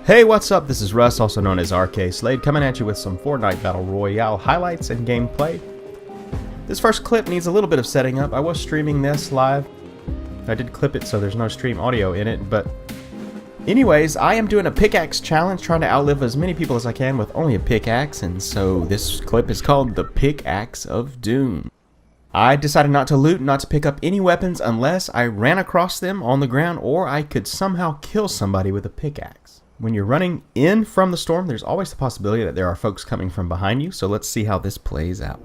Hey, what's up? This is Russ, also known as RKSlade, coming at you with some Fortnite Battle Royale highlights and gameplay. This first clip needs a little bit of setting up. I was streaming this live. I did clip it so there's no stream audio in it, but anyways, I am doing a pickaxe challenge, trying to outlive as many people as I can with only a pickaxe, and so this clip is called the Pickaxe of Doom. I decided not to loot, not to pick up any weapons unless I ran across them on the ground or I could somehow kill somebody with a pickaxe. When you're running in from the storm, there's always the possibility that there are folks coming from behind you, so let's see how this plays out.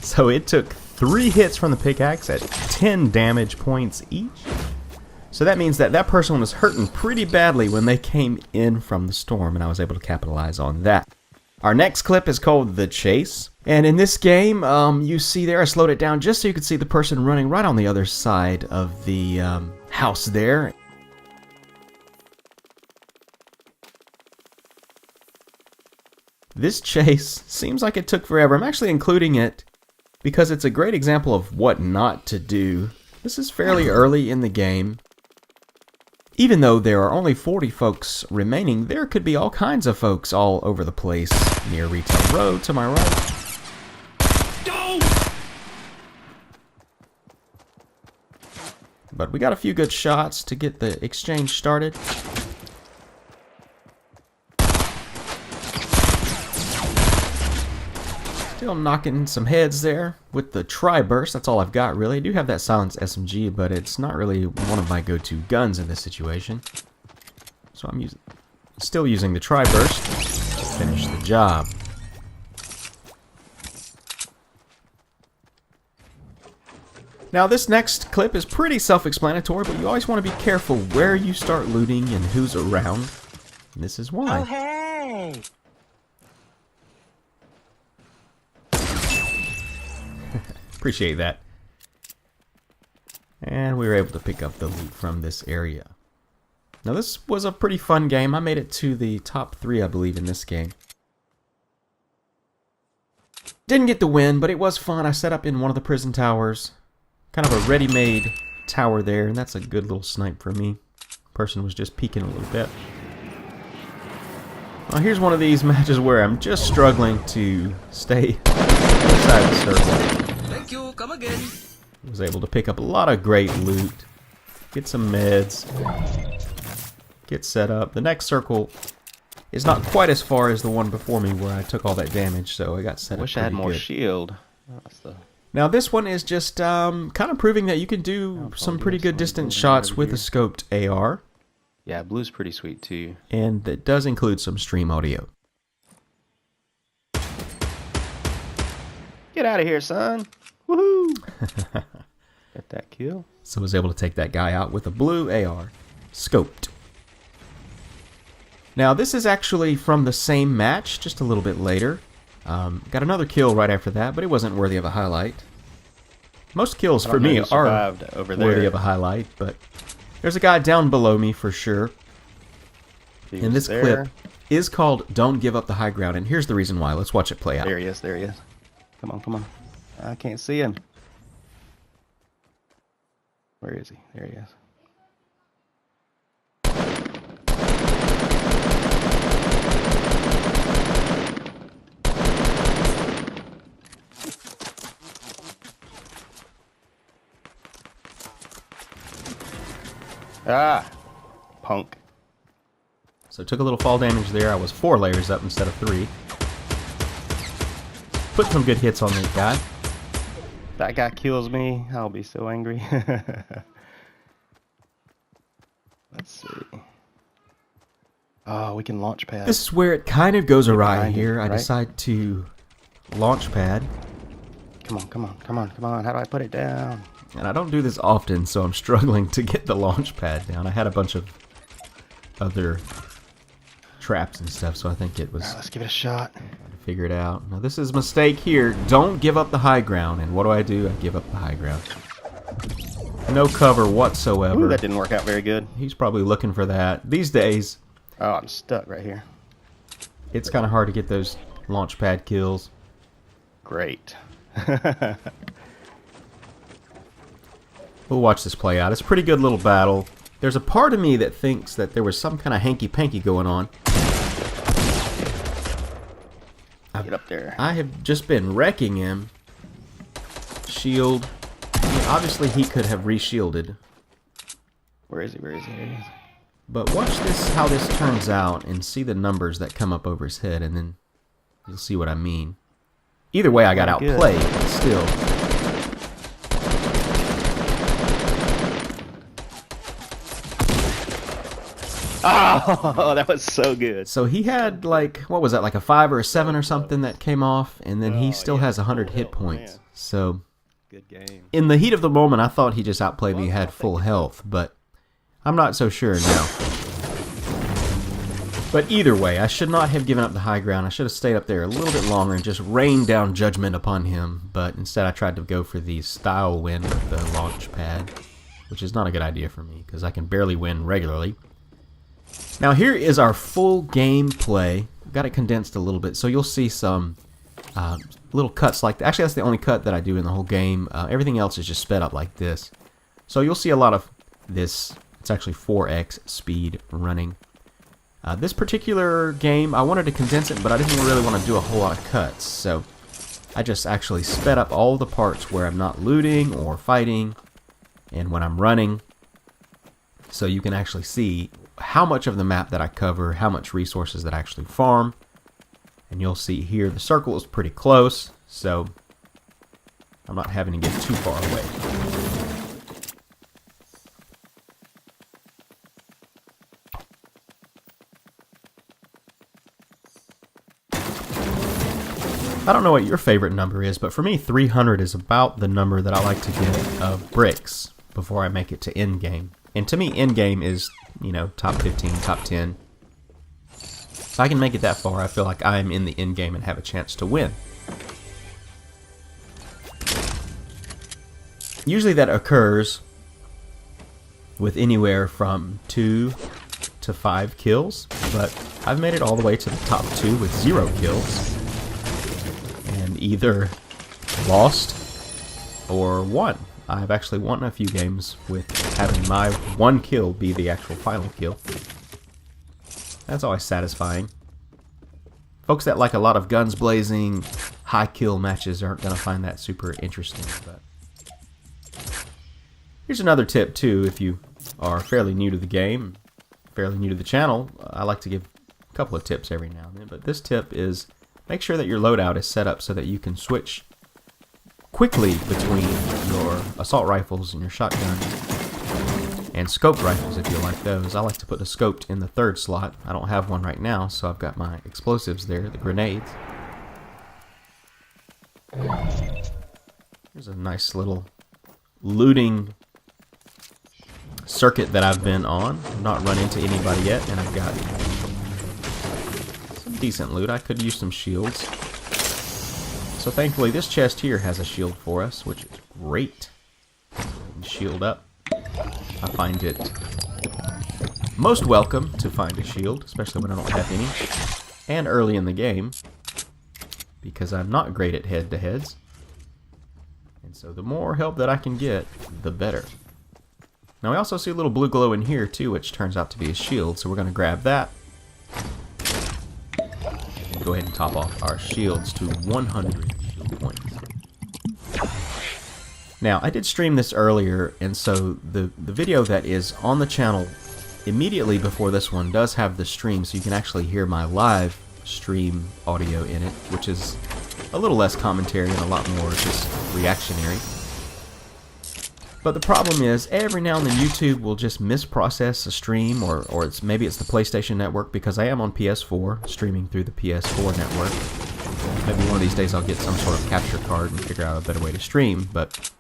So it took 3 hits from the pickaxe at 10 damage points each. So that means that that person was hurting pretty badly when they came in from the storm, and I was able to capitalize on that. Our next clip is called The Chase. And in this game, you see there, I slowed it down just so you could see the person running right on the other side of the house there. This chase seems like it took forever. I'm actually including it because it's a great example of what not to do. This is fairly early in the game. Even though there are only 40 folks remaining, there could be all kinds of folks all over the place near Retail Road to my right. Go! But we got a few good shots to get the exchange started. Still knocking some heads there with the tri-burst. That's all I've got, really. I do have that silenced SMG, but it's not really one of my go-to guns in this situation. So I'm still using the tri-burst to finish the job. Now this next clip is pretty self-explanatory, but you always want to be careful where you start looting and who's around. And this is why. Oh, hey! Appreciate that. And we were able to pick up the loot from this area. Now this was a pretty fun game. I made it to the top 3, I believe, in this game. Didn't get the win, but it was fun. I set up in one of the prison towers. Kind of a ready-made tower there, and that's a good little snipe for me. Person was just peeking a little bit. Well, here's one of these matches where I'm just struggling to stay inside the circle. Thank you, come again. Was able to pick up a lot of great loot, get some meds, get set up. The next circle is not quite as far as the one before me where I took all that damage, so I got set up. Wish I had more shield. Now this one is just kind of proving that you can do some pretty good distance shots with a scoped AR. Yeah, blue's pretty sweet too. And that does include some stream audio. Get out of here, son. Woohoo! Got that kill. So I was able to take that guy out with a blue AR. Scoped. Now this is actually from the same match, just a little bit later. Got another kill right after that, but it wasn't worthy of a highlight. Most kills for me are worthy of a highlight, but there's a guy down below me for sure. And this clip is called Don't Give Up the High Ground, and here's the reason why. Let's watch it play out. There he is, there he is. Come on, come on. I can't see him. Where is he? There he is. Ah! Punk. So took a little fall damage there. I was 4 layers up instead of 3. Put some good hits on this guy. That guy kills me, I'll be so angry. Let's see. Oh, we can launch pad. This is where it kind of goes awry here. I decide to launch pad. Come on, come on, come on, come on. How do I put it down? And I don't do this often, so I'm struggling to get the launch pad down. I had a bunch of other traps and stuff, so I think it was... Alright, let's give it a shot. Figure it out. Now this is a mistake here. Don't give up the high ground. And what do? I give up the high ground. No cover whatsoever. Ooh, that didn't work out very good. He's probably looking for that. These days, Oh, I'm stuck right here. it's kind of hard to get those launch pad kills. Great. We'll watch this play out. It's a pretty good little battle. There's a part of me that thinks that there was some kind of hanky-panky going on. Get up there. I have just been wrecking him. Shield. I mean, obviously, he could have re-shielded. Where is he? Where is he? There he is. But watch this, how this turns out, and see the numbers that come up over his head, and then you'll see what I mean. Either way, I got outplayed, but still. Oh, that was so good. So he had, like, what was that, like a 5 or a 7 or something that came off, and then he still has 100 hit points. Man. So, Good game. in the heat of the moment, I thought he just outplayed me, had full health, but I'm not so sure now. But either way, I should not have given up the high ground. I should have stayed up there a little bit longer and just rained down judgment upon him, but instead I tried to go for the style win with the launch pad, which is not a good idea for me, because I can barely win regularly. Now here is our full gameplay. Got it condensed a little bit, so you'll see some little cuts like that. Actually, that's the only cut that I do in the whole game. Everything else is just sped up like this. So you'll see a lot of this. It's actually 4x speed running. This particular game, I wanted to condense it, but I didn't really want to do a whole lot of cuts. So I just actually sped up all the parts where I'm not looting or fighting and when I'm running. So you can actually see how much of the map that I cover, how much resources that I actually farm. And you'll see here the circle is pretty close, so I'm not having to get too far away. I don't know what your favorite number is, but for me 300 is about the number that I like to get of bricks before I make it to end game. And to me, end game is, you know, top 15, top 10. If I can make it that far, I feel like I'm in the end game and have a chance to win. Usually that occurs with anywhere from 2 to 5 kills, but I've made it all the way to the top 2 with 0 kills. And either lost or won. I've actually won a few games with having my 1 kill be the actual final kill. That's always satisfying. Folks that like a lot of guns blazing, high kill matches aren't going to find that super interesting. But here's another tip too, if you are fairly new to the game, fairly new to the channel. I like to give a couple of tips every now and then, but this tip is make sure that your loadout is set up so that you can switch quickly between your assault rifles and your shotguns and scoped rifles if you like those. I like to put the scoped in the 3rd slot. I don't have one right now, so I've got my explosives there, the grenades. Here's a nice little looting circuit that I've been on. I've not run into anybody yet, and I've got some decent loot. I could use some shields. So thankfully this chest here has a shield for us, which is great. Shield up. I find it most welcome to find a shield, especially when I don't have any, and early in the game, because I'm not great at head-to-heads. And so the more help that I can get, the better. Now we also see a little blue glow in here too, which turns out to be a shield, so we're going to grab that. And go ahead and top off our shields to 100 shield points. Now, I did stream this earlier, and so the video that is on the channel immediately before this one does have the stream, so you can actually hear my live stream audio in it, which is a little less commentary and a lot more just reactionary. But the problem is, every now and then YouTube will just misprocess a stream, or maybe it's the PlayStation Network, because I am on PS4, streaming through the PS4 network. Maybe one of these days I'll get some sort of capture card and figure out a better way to stream, but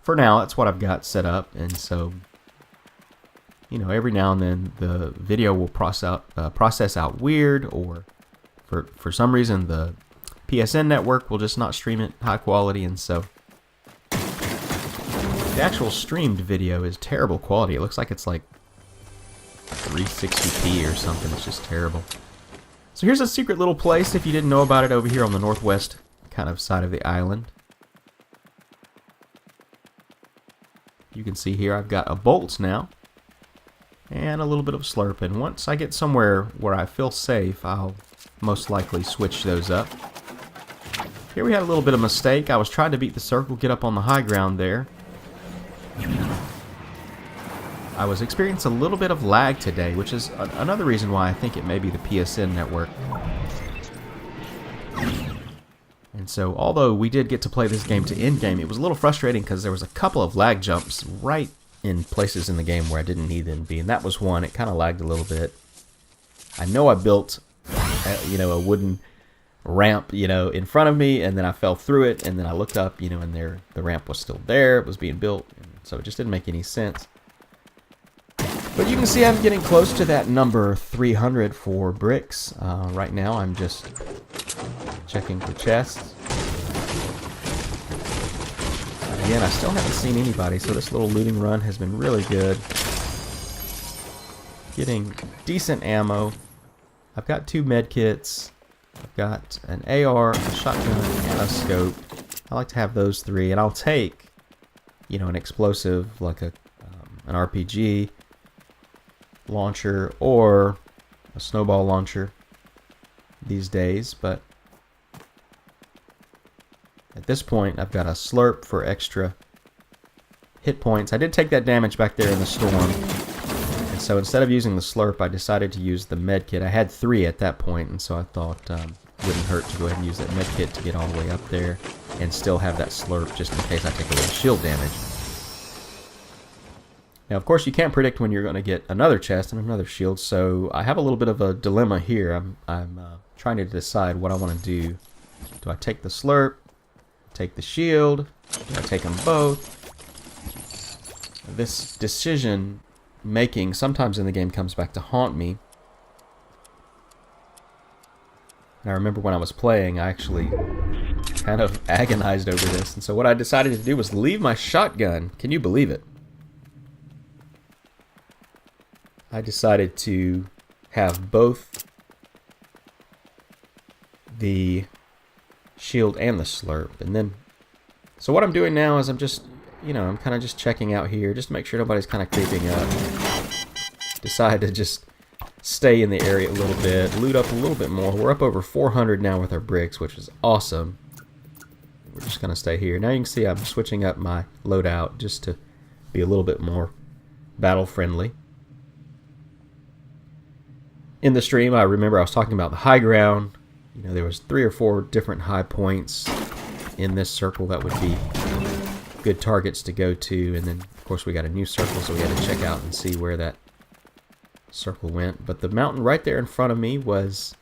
for now, that's what I've got set up, and so, you know, every now and then the video will process out weird, or for some reason the PSN network will just not stream it high quality, and so the actual streamed video is terrible quality. It looks like it's like 360p or something. It's just terrible. So here's a secret little place if you didn't know about it over here on the northwest kind of side of the island. You can see here I've got a bolt now and a little bit of slurp, and once I get somewhere where I feel safe, I'll most likely switch those up. Here we had a little bit of mistake. I was trying to beat the circle, get up on the high ground there. I was experiencing a little bit of lag today, which is another reason why I think it may be the PSN network. And so, although we did get to play this game to end game, it was a little frustrating because there was a couple of lag jumps right in places in the game where I didn't need them to be, and that was one. It kind of lagged a little bit. I know I built, a wooden ramp, in front of me, and then I fell through it, and then I looked up, and there the ramp was still there. It was being built, and so it just didn't make any sense. But you can see I'm getting close to that number 300 for bricks. Right now I'm just checking for chests. Again, I still haven't seen anybody, so this little looting run has been really good. Getting decent ammo. I've got 2 med kits. I've got an AR, a shotgun, and a scope. I like to have those 3, and I'll take, an explosive like an RPG launcher or a snowball launcher these days, but at this point I've got a slurp for extra hit points. I did take that damage back there in the storm, and so instead of using the slurp I decided to use the med kit. I had 3 at that point, and so I thought wouldn't hurt to go ahead and use that med kit to get all the way up there and still have that slurp just in case I take a little shield damage. Now, of course, you can't predict when you're going to get another chest and another shield, so I have a little bit of a dilemma here. I'm trying to decide what I want to do. Do I take the slurp? Take the shield? Do I take them both? This decision making sometimes in the game comes back to haunt me. And I remember when I was playing, I actually kind of agonized over this, and so what I decided to do was leave my shotgun. Can you believe it? I decided to have both the shield and the slurp, and then so what I'm doing now is I'm just, I'm kind of just checking out here just to make sure nobody's kind of creeping up. Decide to just stay in the area a little bit, loot up a little bit more. We're up over 400 now with our bricks, which is awesome. We're just gonna stay here. Now you can see I'm switching up my loadout just to be a little bit more battle friendly. In the stream, I remember I was talking about the high ground. There was 3 or 4 different high points in this circle that would be good targets to go to, and then of course we got a new circle, so we had to check out and see where that circle went. But the mountain right there in front of me was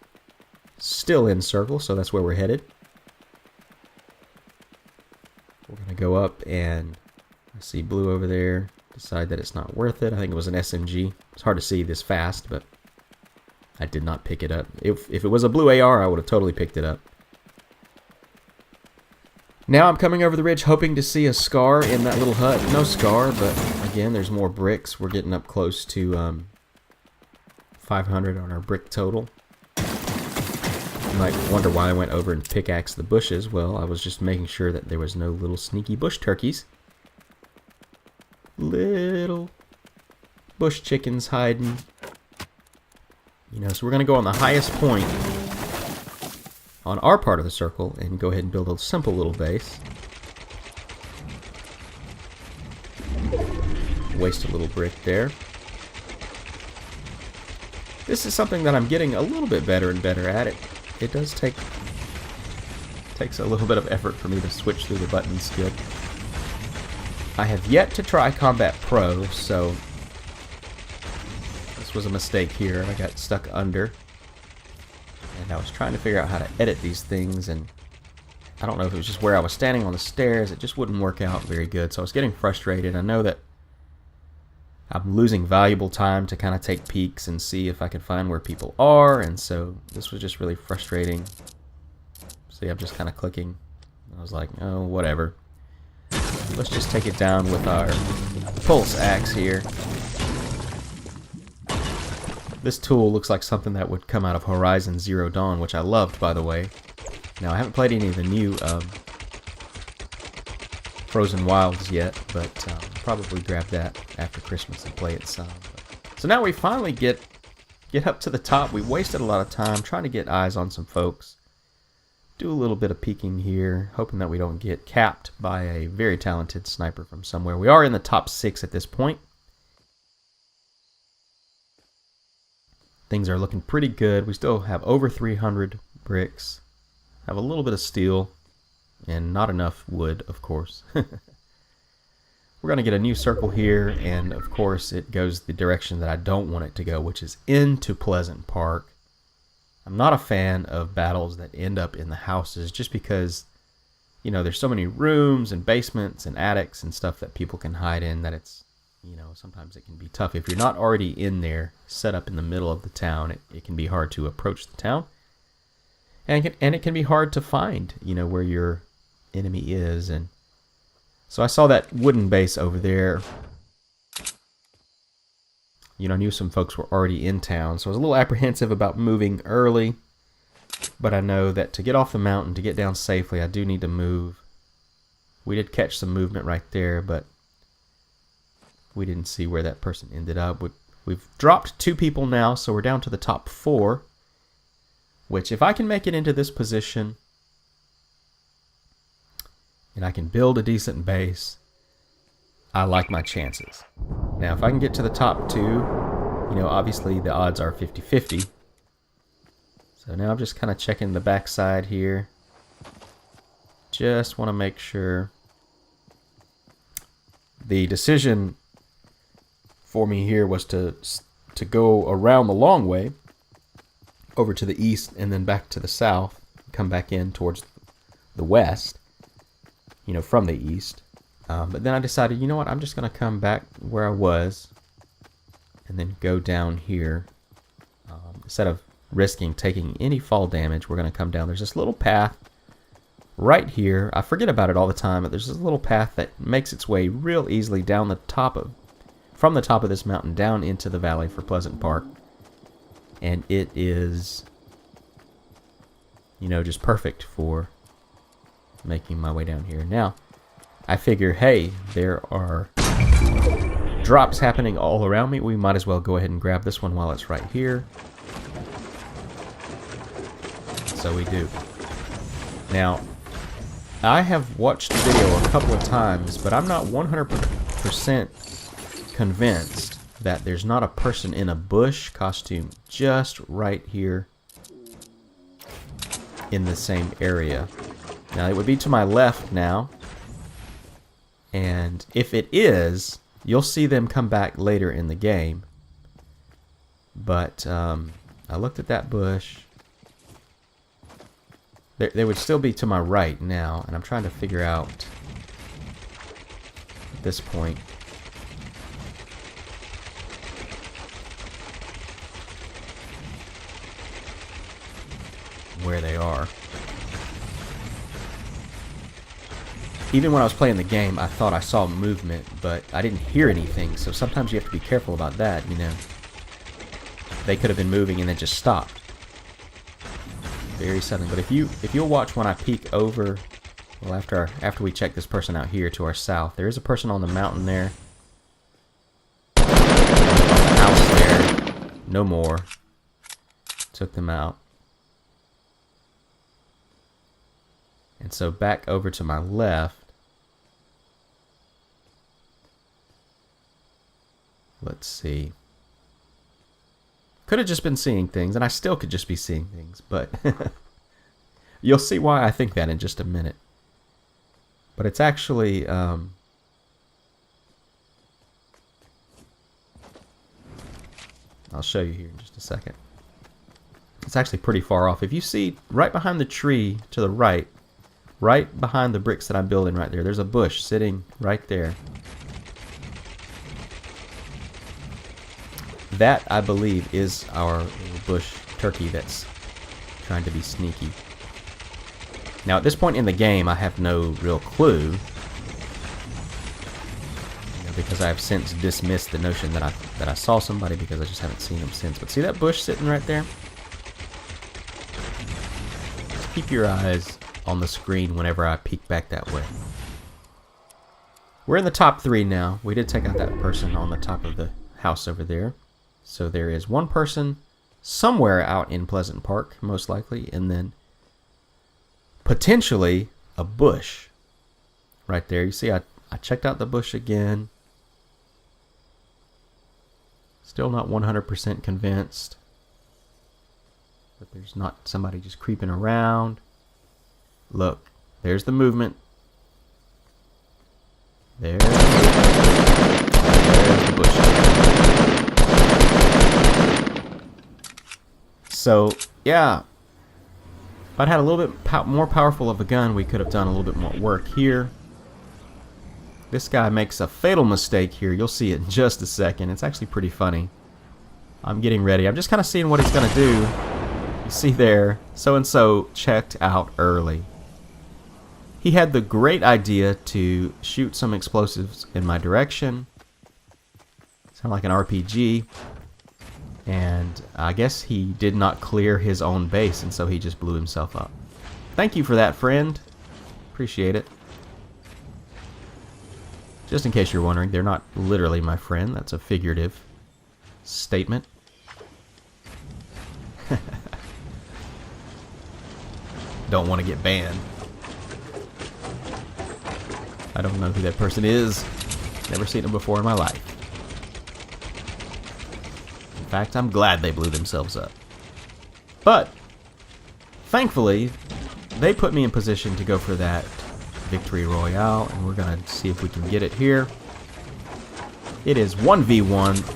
still in circle, so that's where we're headed. We're gonna go up, and I see blue over there. Decide that it's not worth it. I think it was an SMG. It's hard to see this fast, but I did not pick it up. If it was a blue AR, I would have totally picked it up. Now I'm coming over the ridge hoping to see a scar in that little hut. No scar, but again, there's more bricks. We're getting up close to 500 on our brick total. You might wonder why I went over and pickaxed the bushes. Well, I was just making sure that there was no little sneaky bush turkeys. Little bush chickens hiding. So we're going to go on the highest point on our part of the circle and go ahead and build a simple little base. Waste a little brick there. This is something that I'm getting a little bit better and better at. It does takes a little bit of effort for me to switch through the buttons good. I have yet to try Combat Pro, so this was a mistake here. I got stuck under, and I was trying to figure out how to edit these things, and I don't know if it was just where I was standing on the stairs. It just wouldn't work out very good, so I was getting frustrated. I know that I'm losing valuable time to kind of take peeks and see if I can find where people are, and so this was just really frustrating. See, I'm just kind of clicking. I was like, oh, whatever. let's just take it down with our pulse axe here. This tool looks like something that would come out of Horizon Zero Dawn, which I loved, by the way. Now, I haven't played any of the new Frozen Wilds yet, but probably grab that after Christmas and play it some. So now we finally get up to the top. We wasted a lot of time trying to get eyes on some folks. Do a little bit of peeking here, hoping that we don't get capped by a very talented sniper from somewhere. We are in the top 6 at this point. Things are looking pretty good. We still have over 300 bricks. Have a little bit of steel, and not enough wood, of course. We're going to get a new circle here, and of course it goes the direction that I don't want it to go, which is into Pleasant Park. I'm not a fan of battles that end up in the houses just because, you know, there's so many rooms and basements and attics and stuff that people can hide in that it's, you know, sometimes it can be tough. If you're not already in there, set up in the middle of the town, it can be hard to approach the town. And it can be hard to find, you know, where your enemy is. And so I saw that wooden base over there. You know, I knew some folks were already in town, so I was a little apprehensive about moving early. But I know that to get off the mountain, to get down safely, I do need to move. We did catch some movement right there, but we didn't see where that person ended up. We've dropped 2 people now, so we're down to the top 4. Which, if I can make it into this position, and I can build a decent base, I like my chances. Now, if I can get to the top 2, you know, obviously the odds are 50-50. So now I'm just kind of checking the backside here. Just want to make sure. The decision for me here was to go around the long way over to the east and then back to the south, come back in towards the west, you know, from the east. But then I decided, you know what, I'm just going to come back where I was and then go down here. Instead of risking taking any fall damage, we're going to come down. There's this little path right here. I forget about it all the time, but there's this little path that makes its way real easily down the top of, from the top of this mountain down into the valley for Pleasant Park. And it is, you know, just perfect for making my way down here. Now, I figure, hey, there are drops happening all around me. We might as well go ahead and grab this one while it's right here. So we do. Now, I have watched the video a couple of times, but I'm not 100% convinced that there's not a person in a bush costume just right here in the same area. Now, it would be to my left now, and if it is, you'll see them come back later in the game. But I looked at that bush. They would still be to my right now, and I'm trying to figure out at this point where they are. Even when I was playing the game, I thought I saw movement, but I didn't hear anything, so sometimes you have to be careful about that, you know. They could have been moving and then just stopped very suddenly. But if you'll watch when I peek over, well, after we check this person out here to our south, there is a person on the mountain there. House there. No more. Took them out. And so back over to my left, let's see. Could have just been seeing things, and I still could just be seeing things, but you'll see why I think that in just a minute. But it's actually, I'll show you here in just a second. It's actually pretty far off. If you see right behind the tree to the right behind the bricks that I'm building right there, there's a bush sitting right there. That, I believe, is our little bush turkey that's trying to be sneaky. Now, at this point in the game, I have no real clue because I've since dismissed the notion that I saw somebody because I just haven't seen them since. But see that bush sitting right there? Just keep your eyes on the screen whenever I peek back that way. We're in the top 3 now. We did take out that person on the top of the house over there. So there is one person somewhere out in Pleasant Park, most likely, and then potentially a bush right there. You see, I checked out the bush again. Still not 100% convinced that there's not somebody just creeping around. Look, there's the movement. There's the bush. So, yeah. If I'd had a little bit more powerful of a gun, we could have done a little bit more work here. This guy makes a fatal mistake here. You'll see it in just a second. It's actually pretty funny. I'm getting ready. I'm just kind of seeing what he's going to do. You see there, so-and-so checked out early. He had the great idea to shoot some explosives in my direction. Sound like an RPG. And I guess he did not clear his own base, and so he just blew himself up. Thank you for that, friend. Appreciate it. Just in case you're wondering, they're not literally my friend. That's a figurative statement. Don't want to get banned. I don't know who that person is. Never seen them before in my life. In fact, I'm glad they blew themselves up. But, thankfully, they put me in position to go for that victory royale, and we're going to see if we can get it here. It is 1v1.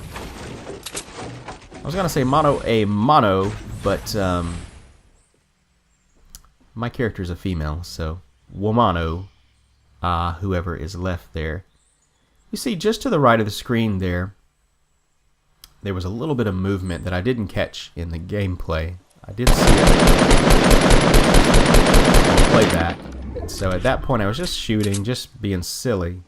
I was going to say mono a mono, but my character is a female, so womano, whoever is left there. You see, just to the right of the screen there, there was a little bit of movement that I didn't catch in the gameplay. I did see it. I'll play back. So at that point I was just shooting, just being silly.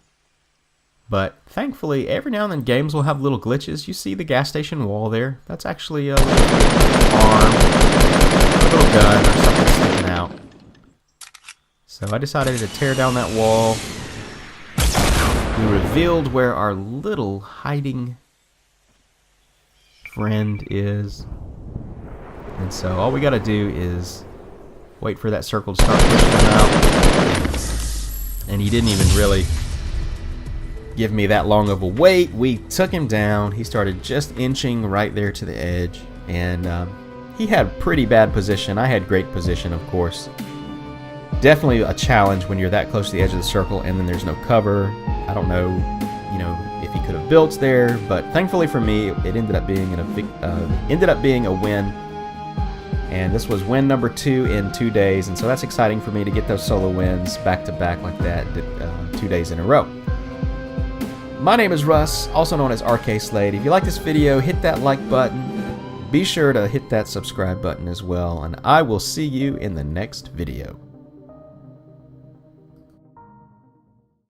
But thankfully, every now and then games will have little glitches. You see the gas station wall there? That's actually a little arm, a little gun, or something sticking out. So I decided to tear down that wall. We revealed where our little hiding friend is. And so all we gotta do is wait for that circle to start pushing him out. And he didn't even really give me that long of a wait. We took him down. He started just inching right there to the edge. And he had pretty bad position. I had great position, of course. Definitely a challenge when you're that close to the edge of the circle and then there's no cover. I don't know, if he could have built there, but thankfully for me, it ended up being a win. And this was win number 2 in 2 days, and so that's exciting for me to get those solo wins back to back like that 2 days in a row. My name is Russ, also known as RKSlade. If you like this video, hit that like button. Be sure to hit that subscribe button as well, and I will see you in the next video.